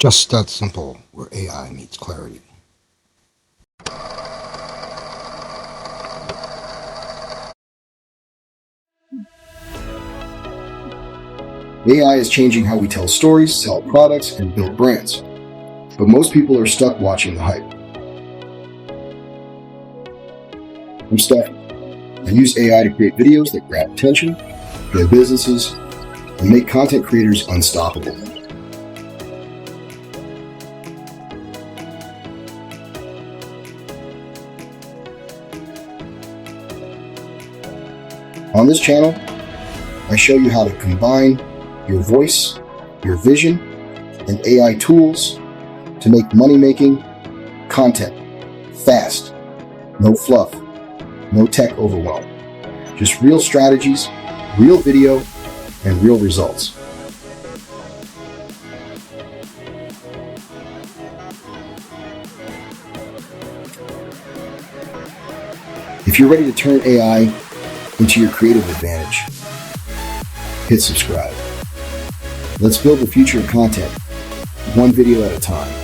Just that simple, where AI meets clarity. AI is changing how we tell stories, sell products, and build brands. But most people are stuck watching the hype. I'm Stefan. I use AI to create videos that grab attention, grow businesses, and make content creators unstoppable. On this channel, I show you how to combine your voice, your vision, and AI tools to make money-making content fast. No fluff, no tech overwhelm. Just real strategies, real video, and real results. If you're ready to turn AI into your creative advantage, hit subscribe. Let's build the future of content, one video at a time.